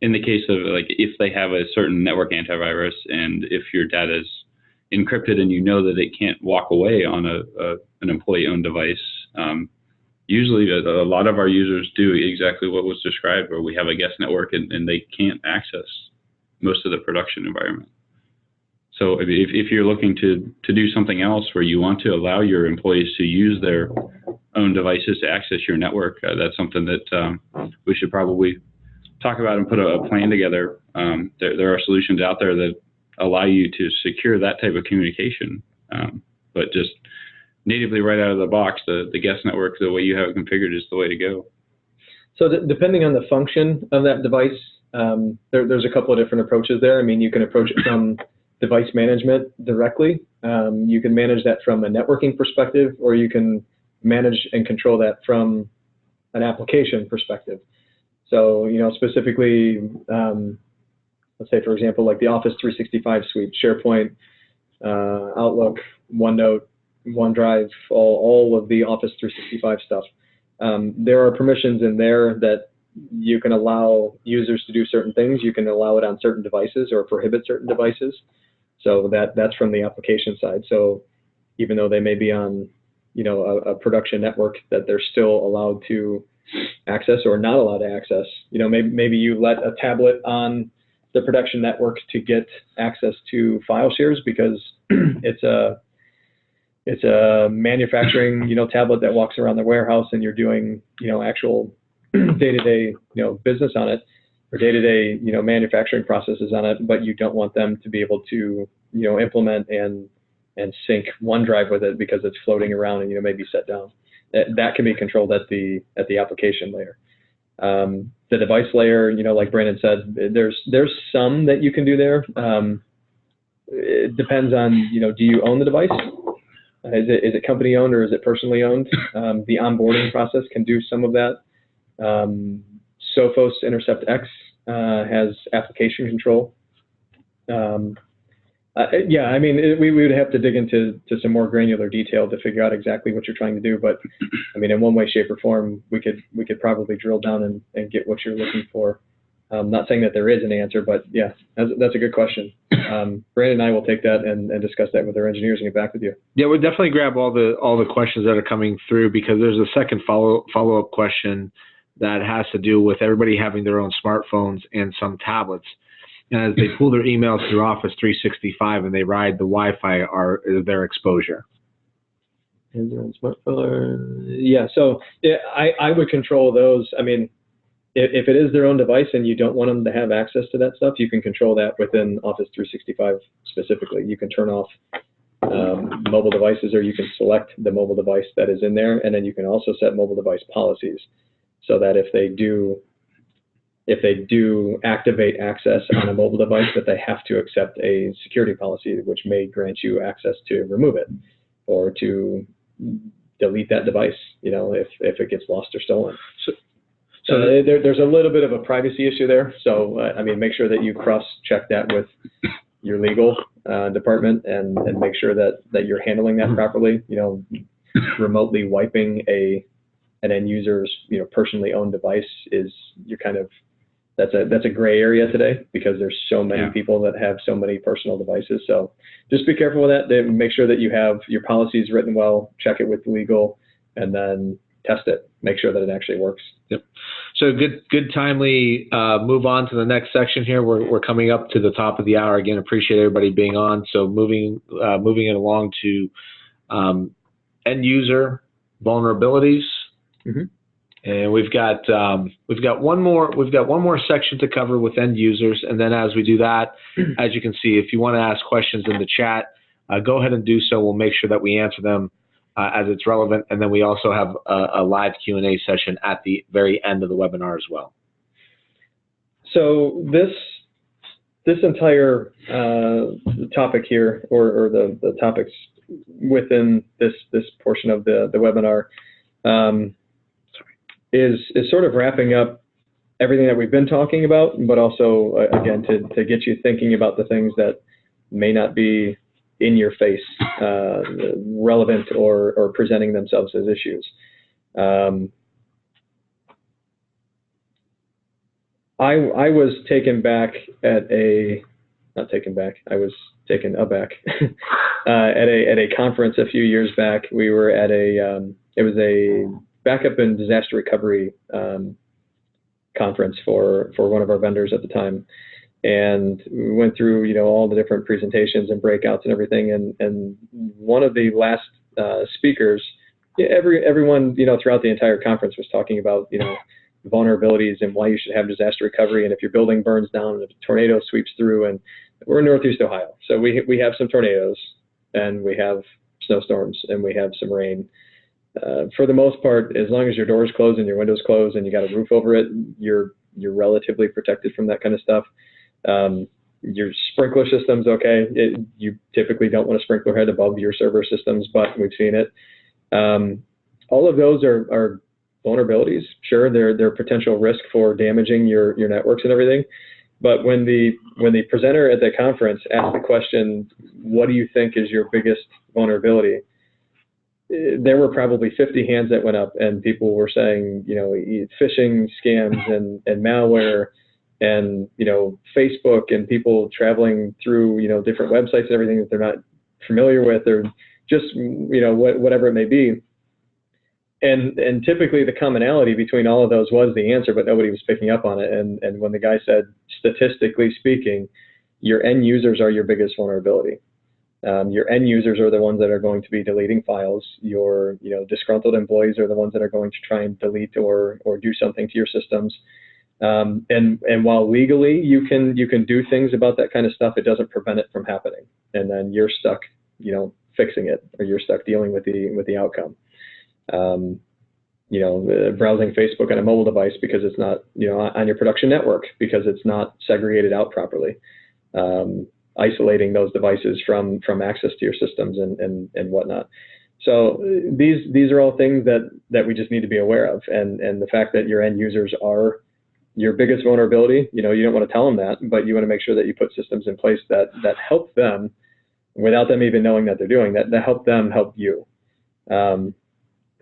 in the case of like if they have a certain network antivirus and if your data is encrypted and you know that it can't walk away on an employee-owned device. Usually a lot of our users do exactly what was described, where we have a guest network and they can't access most of the production environment. So if you're looking to do something else where you want to allow your employees to use their own devices to access your network, that's something that we should probably talk about and put a plan together. There are solutions out there that allow you to secure that type of communication, but just natively right out of the box, the guest network, the way you have it configured is the way to go. So depending on the function of that device, there's a couple of different approaches there. I mean, you can approach it from device management directly. You can manage that from a networking perspective, or you can manage and control that from an application perspective. So, specifically, let's say, for example, like the Office 365 suite, SharePoint, Outlook, OneNote, OneDrive, all of the Office 365 stuff. There are permissions in there that you can allow users to do certain things. You can allow it on certain devices or prohibit certain devices. So that's from the application side. So even though they may be on, a production network, that they're still allowed to access or not allowed to access. Maybe you let a tablet on the production network to get access to file shares because it's a manufacturing, tablet that walks around the warehouse and you're doing, actual day-to-day, business on it, or day-to-day, manufacturing processes on it, but you don't want them to be able to, implement and sync OneDrive with it because it's floating around and, maybe set down. That can be controlled at the application layer. The device layer, like Brandon said, there's some that you can do there. It depends on, do you own the device? Is it company owned or is it personally owned? The onboarding process can do some of that. Sophos Intercept X has application control. Yeah, I mean, we would have to dig into some more granular detail to figure out exactly what you're trying to do. But I mean, in one way, shape, or form, we could probably drill down and get what you're looking for. Not saying that there is an answer, but yeah, that's a good question. Brandon and I will take that and discuss that with our engineers and get back with you. Yeah, we'll definitely grab all the questions that are coming through, because there's a second follow-up question that has to do with everybody having their own smartphones and some tablets. And as they pull their emails through Office 365 and they ride the Wi-Fi, are their exposure. And their own smartphone. Yeah, so I would control those. I mean, if it is their own device and you don't want them to have access to that stuff, you can control that within Office 365 specifically. You can turn off mobile devices, or you can select the mobile device that is in there, and then you can also set mobile device policies so that if they do activate access on a mobile device, that they have to accept a security policy, which may grant you access to remove it or to delete that device, if it gets lost or stolen. So there's a little bit of a privacy issue there. So, I mean, make sure that you cross-check that with your legal department and make sure that you're handling that properly. Remotely wiping an end user's, personally owned device that's a gray area today, because there's so many people that have so many personal devices. So just be careful with that. Make sure that you have your policies written well, check it with legal, and then test it. Make sure that it actually works. Yep. So good timely move on to the next section here. We're coming up to the top of the hour. Again, appreciate everybody being on. So moving it along to end user vulnerabilities. Mm-hmm. And we've got one more section to cover with end users, and then as we do that, as you can see, if you want to ask questions in the chat, go ahead and do so. We'll make sure that we answer them as it's relevant, and then we also have a live Q&A session at the very end of the webinar as well. So this entire topic here, or the topics within this portion of the webinar. Is sort of wrapping up everything that we've been talking about, but also, again, to get you thinking about the things that may not be in your face, relevant or presenting themselves as issues. I was taken aback at a conference a few years back. We were at it was a backup and disaster recovery conference for one of our vendors at the time, and we went through all the different presentations and breakouts and everything. And one of the last speakers, everyone throughout the entire conference was talking about vulnerabilities and why you should have disaster recovery, and if your building burns down and if a tornado sweeps through. And we're in Northeast Ohio, so we have some tornadoes and we have snowstorms and we have some rain. for the most part, as long as your door's closed and your window's closed and you got a roof over it, you're relatively protected from that kind of stuff. Your sprinkler system's okay. You typically don't want a sprinkler head above your server systems, but we've seen it. All of those are vulnerabilities. Sure, they're potential risk for damaging your networks and everything. But when the presenter at the conference asked the question, what do you think is your biggest vulnerability? There were probably 50 hands that went up, and people were saying, phishing scams and malware and, Facebook and people traveling through, different websites and everything that they're not familiar with, or just, whatever it may be. And typically the commonality between all of those was the answer, but nobody was picking up on it. And when the guy said, statistically speaking, your end users are your biggest vulnerability. Your end users are the ones that are going to be deleting files. Your disgruntled employees are the ones that are going to try and delete or do something to your systems. And while legally you can do things about that kind of stuff, it doesn't prevent it from happening. And then you're stuck, fixing it, or you're stuck dealing with the outcome. Browsing Facebook on a mobile device because it's not, on your production network because it's not segregated out properly. Isolating those devices from access to your systems and whatnot. So these are all things that we just need to be aware of. And the fact that your end users are your biggest vulnerability, you don't want to tell them that, but you want to make sure that you put systems in place that help them without them even knowing that they're doing that help them help you. A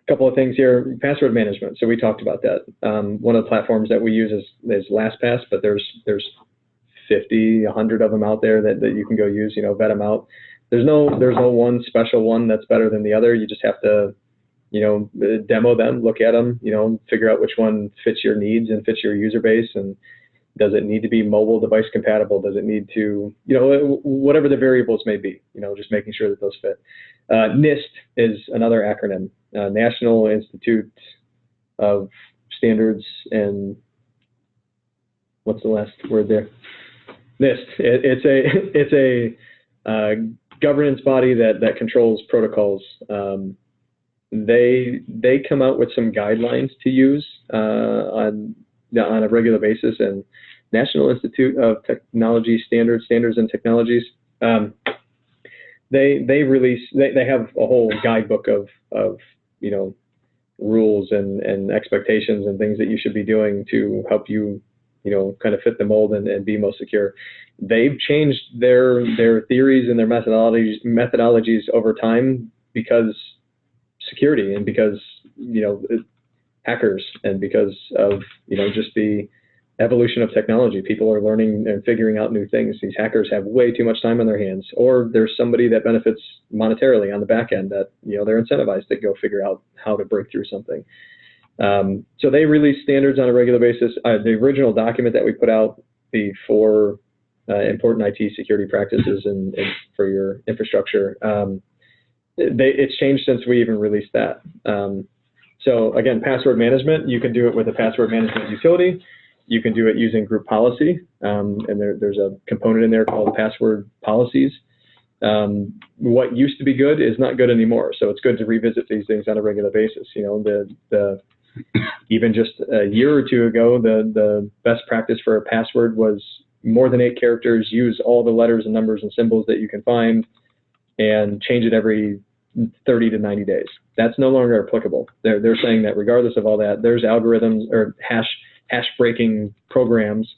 couple of things here, password management. So we talked about that. One of the platforms that we use is LastPass, but there's 50, 100 of them out there that you can go use, vet them out. There's no one special one that's better than the other. You just have to, demo them, look at them, figure out which one fits your needs and fits your user base. And does it need to be mobile device compatible? Does it need to, whatever the variables may be, just making sure that those fit. NIST is another acronym, National Institute of Standards and what's the last word there? NIST. It's a governance body that controls protocols. They come out with some guidelines to use on a regular basis, and National Institute of Technology Standards and Technologies. They have a whole guidebook of rules and expectations and things that you should be doing to help you kind of fit the mold and be most secure. They've changed their theories and their methodologies over time because security and because hackers and because of just the evolution of technology. People are learning and figuring out new things. These hackers have way too much time on their hands, or there's somebody that benefits monetarily on the back end that they're incentivized to go figure out how to break through something. So they release standards on a regular basis. The original document that we put out, the 4 important IT security practices and for your infrastructure, it's changed since we even released that. So again, password management, you can do it with a password management utility. You can do it using group policy, and there's a component in there called password policies. What used to be good is not good anymore, so it's good to revisit these things on a regular basis. Even just a year or two ago, the best practice for a password was more than 8 characters, use all the letters and numbers and symbols that you can find, and change it every 30 to 90 days. That's no longer applicable. They're saying that regardless of all that, there's algorithms or hash breaking programs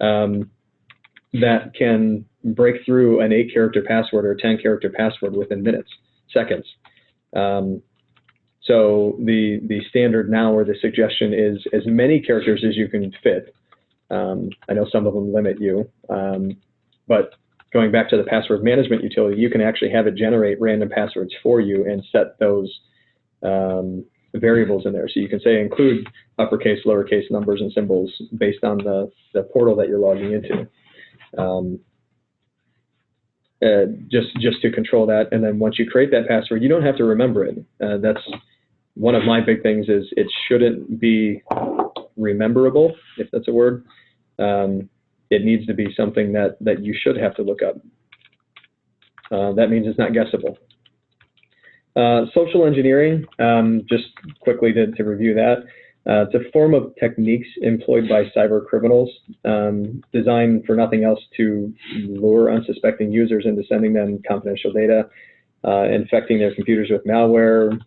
that can break through an 8-character password or 10-character password within minutes, seconds. So the standard now, or the suggestion, is as many characters as you can fit. I know some of them limit you, but going back to the password management utility, you can actually have it generate random passwords for you and set those variables in there. So you can say include uppercase, lowercase numbers and symbols based on the portal that you're logging into. Just to control that. And then once you create that password, you don't have to remember it. That's one of my big things, is it shouldn't be rememberable, if that's a word. It needs to be something that you should have to look up. That means it's not guessable. Social engineering, just quickly to review that. It's a form of techniques employed by cyber criminals, designed for nothing else to lure unsuspecting users into sending them confidential data, infecting their computers with malware,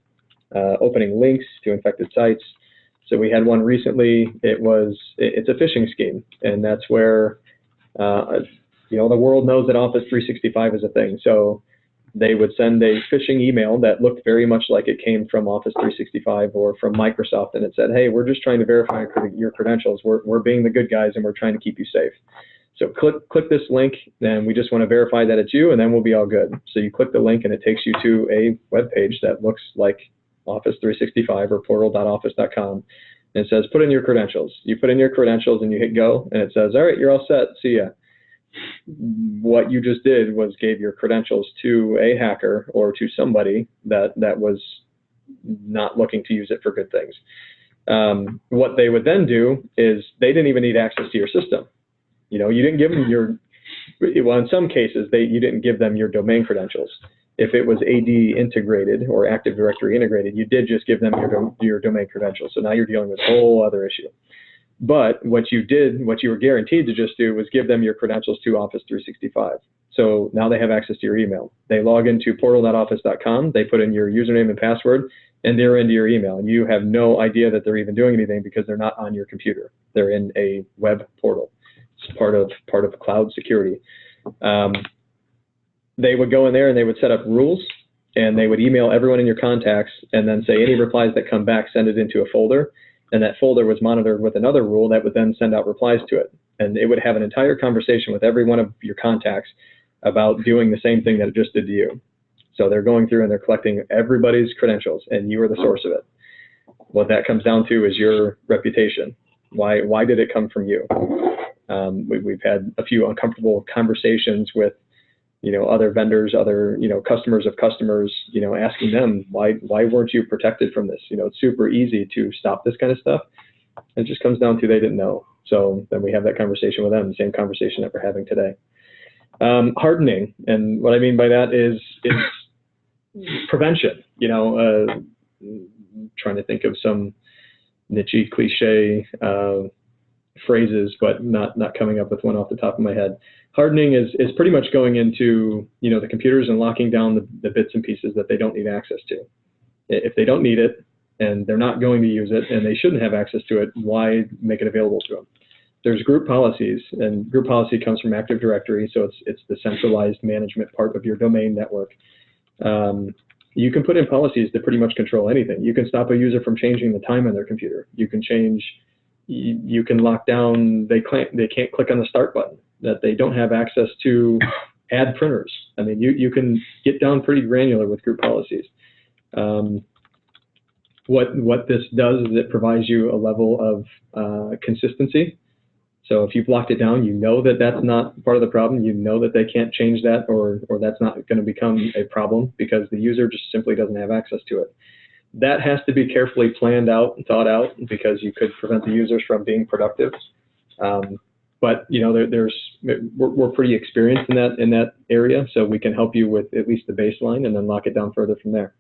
opening links to infected sites. So we had one recently. It's a phishing scheme, and that's where the world knows that Office 365 is a thing. So they would send a phishing email that looked very much like it came from Office 365 or from Microsoft, and it said, "Hey, we're just trying to verify your credentials. We're being the good guys, and we're trying to keep you safe. So click this link, and we just want to verify that it's you, and then we'll be all good." So you click the link, and it takes you to a web page that looks like Office 365 or portal.office.com. And it says, "Put in your credentials." You put in your credentials, and you hit go, and it says, "All right, you're all set. See ya." What you just did was gave your credentials to a hacker or to somebody that was not looking to use it for good things. What they would then do is they didn't even need access to your system. You didn't give them well, in some cases, you didn't give them your domain credentials. If it was AD integrated or Active Directory integrated, you did just give them your domain credentials. So now you're dealing with a whole other issue. But what you were guaranteed to just do was give them your credentials to Office 365. So now they have access to your email. They log into portal.office.com, they put in your username and password, and they're into your email. And you have no idea that they're even doing anything because they're not on your computer. They're in a web portal. It's part of cloud security. They would go in there and they would set up rules, and they would email everyone in your contacts and then say any replies that come back, send it into a folder. And that folder was monitored with another rule that would then send out replies to it. And it would have an entire conversation with every one of your contacts about doing the same thing that it just did to you. So they're going through and they're collecting everybody's credentials, and you are the source of it. What that comes down to is your reputation. Why did it come from you? We've had a few uncomfortable conversations with other vendors, other, customers of customers, asking them, why weren't you protected from this? It's super easy to stop this kind of stuff. It just comes down to they didn't know. So then we have that conversation with them, the same conversation that we're having today. Hardening, and what I mean by that is prevention. Trying to think of some niche cliche phrases, but not coming up with one off the top of my head. Hardening is pretty much going into the computers and locking down the bits and pieces that they don't need access to. If they don't need it and they're not going to use it and they shouldn't have access to it, why make it available to them? There's group policies, and group policy comes from Active Directory, so it's the centralized management part of your domain network. You can put in policies that pretty much control anything. You can stop a user from changing the time on their computer. You can lock down, they can't click on the start button, that they don't have access to add printers. I mean, you can get down pretty granular with group policies. What this does is it provides you a level of consistency. So if you've locked it down, you know that that's not part of the problem. You know that they can't change that, or that's not going to become a problem because the user just simply doesn't have access to it. That has to be carefully planned out and thought out because you could prevent the users from being productive. But we're pretty experienced in that area, so we can help you with at least the baseline and then lock it down further from there.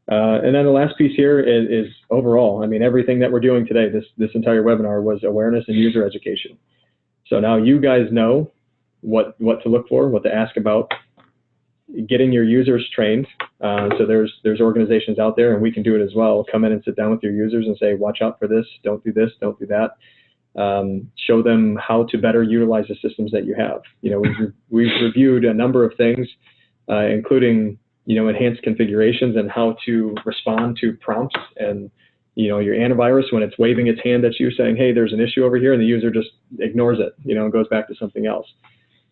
And then the last piece here is overall. I mean, everything that we're doing today, this entire webinar was awareness and user education. So now you guys know what to look for, what to ask about, getting your users trained. So there's organizations out there, and we can do it as well. Come in and sit down with your users and say, watch out for this, don't do that. Show them how to better utilize the systems that you have. We've reviewed a number of things, including enhanced configurations and how to respond to prompts and your antivirus when it's waving its hand at you saying, hey, there's an issue over here, and the user just ignores it, and goes back to something else.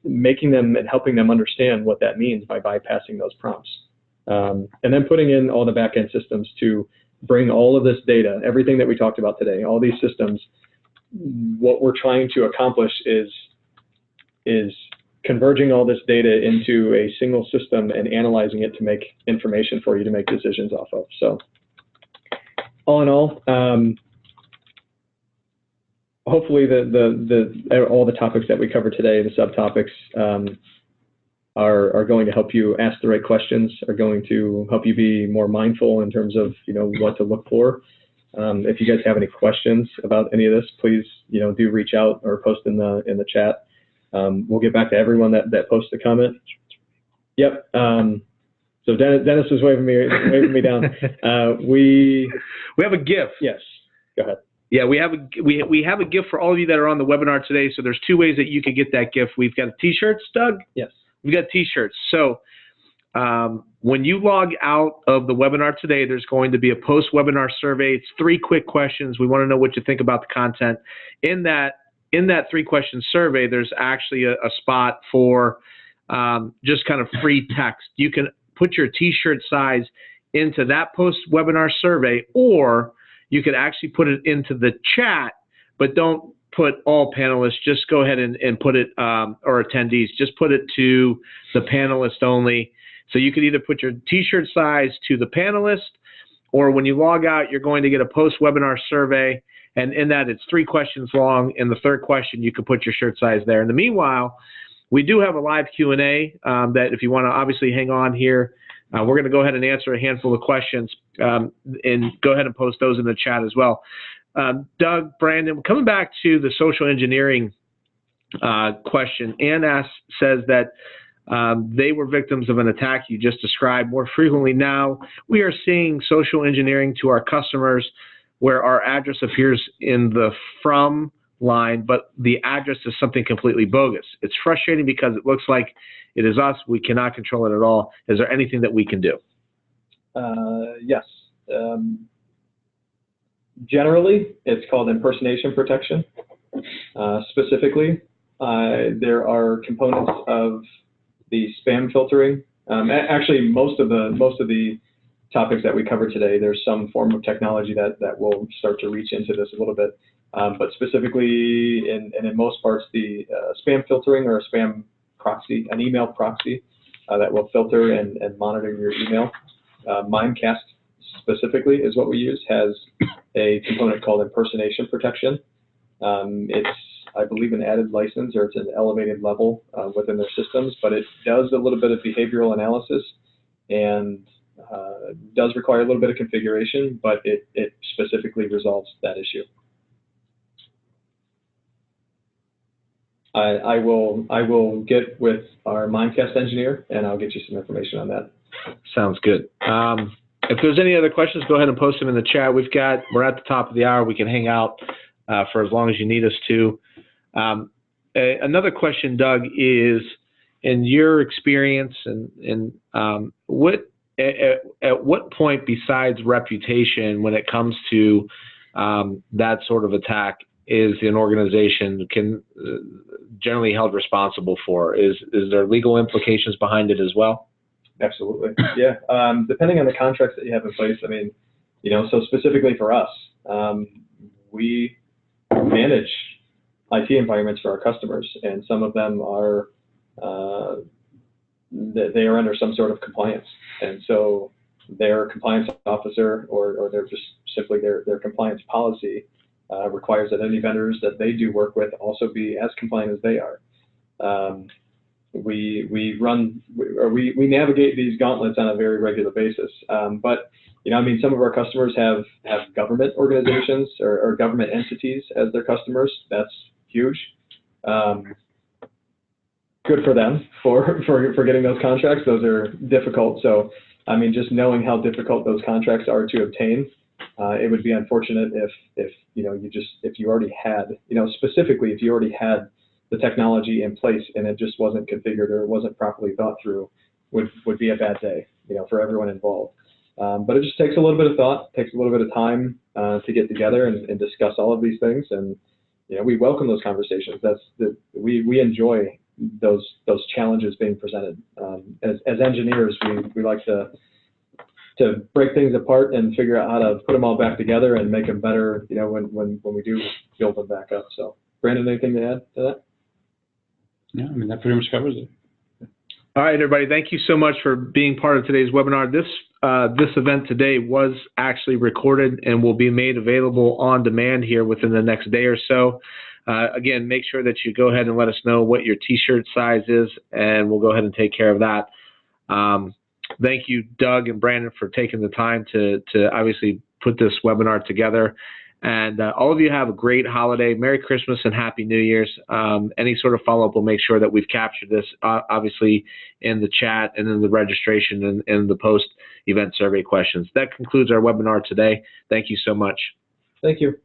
Making them and helping them understand what that means by bypassing those prompts. And then putting in all the back-end systems to bring all of this data, everything that we talked about today, all these systems. What we're trying to accomplish is converging all this data into a single system and analyzing it to make information for you to make decisions off of. So all in all, hopefully all the topics that we covered today, the subtopics, are going to help you ask the right questions, are going to help you be more mindful in terms of, what to look for. If you guys have any questions about any of this, please, do reach out or post in the chat. We'll get back to everyone that posted a comment. Yep. So Dennis is waving me down. We have a gift. Yes. Go ahead. Yeah, we have a gift for all of you that are on the webinar today. So there's 2 ways that you can get that gift. We've got T-shirts, Doug. Yes. We've got T-shirts. So when you log out of the webinar today, there's going to be a post-webinar survey. It's 3 quick questions. We want to know what you think about the content. In that 3-question survey, there's actually a spot for just kind of free text. You can put your T-shirt size into that post-webinar survey, or you could actually put it into the chat, but don't put all panelists. Just go ahead and put it, or attendees, just put it to the panelist only. So you could either put your T-shirt size to the panelist, or when you log out, you're going to get a post-webinar survey, and in that it's 3 questions long. In the 3rd question, you can put your shirt size there. In the meanwhile, we do have a live Q&A that if you want to obviously hang on here, we're going to go ahead and answer a handful of questions and go ahead and post those in the chat as well. Doug, Brandon, coming back to the social engineering question, Ann says that they were victims of an attack you just described. More frequently now, we are seeing social engineering to our customers where our address appears in the from line, but the address is something completely bogus. It's frustrating because it looks like it is us. We cannot control it at all. Is there anything that we can do? Yes. Generally, it's called impersonation protection. Specifically, there are components of the spam filtering. Actually, most of the topics that we covered today, there's some form of technology that will start to reach into this a little bit. But specifically, and in most parts, the spam filtering or a spam proxy, an email proxy that will filter and monitor your email. Mimecast specifically is what we use, has a component called impersonation protection. It's, I believe, an added license, or it's an elevated level within their systems, but it does a little bit of behavioral analysis and does require a little bit of configuration, but it specifically resolves that issue. I will get with our Mimecast engineer, and I'll get you some information on that. Sounds good. If there's any other questions, go ahead and post them in the chat. We're at the top of the hour. We can hang out for as long as you need us to. Another question, Doug, is in your experience, and at what point besides reputation, when it comes to that sort of attack, is an organization generally held responsible for? Is there legal implications behind it as well? Absolutely. Yeah. Depending on the contracts that you have in place, I mean, so specifically for us, we manage IT environments for our customers, and some of them are, they are under some sort of compliance. And so their compliance officer, or they're just simply their compliance policy requires that any vendors that they do work with also be as compliant as they are. We navigate these gauntlets on a very regular basis. But I mean, some of our customers have government organizations or government entities as their customers. That's huge. Good for them for getting those contracts. Those are difficult. So I mean, just knowing how difficult those contracts are to obtain, it would be unfortunate if you already had, specifically if you already had the technology in place and it just wasn't configured or it wasn't properly thought through, would be a bad day, for everyone involved. But it just takes a little bit of thought, takes a little bit of time to get together and discuss all of these things. And we welcome those conversations. We enjoy those challenges being presented. As engineers, we like to break things apart and figure out how to put them all back together and make them better, when we do build them back up. So, Brandon, anything to add to that? Yeah, I mean, that pretty much covers it. All right, everybody, thank you so much for being part of today's webinar. This this event today was actually recorded and will be made available on demand here within the next day or so. Again, make sure that you go ahead and let us know what your t-shirt size is, and we'll go ahead and take care of that. Thank you, Doug and Brandon, for taking the time to obviously put this webinar together. And all of you have a great holiday. Merry Christmas and Happy New Year's. Any sort of follow-up will make sure that we've captured this, obviously, in the chat and in the registration and in the post-event survey questions. That concludes our webinar today. Thank you so much. Thank you.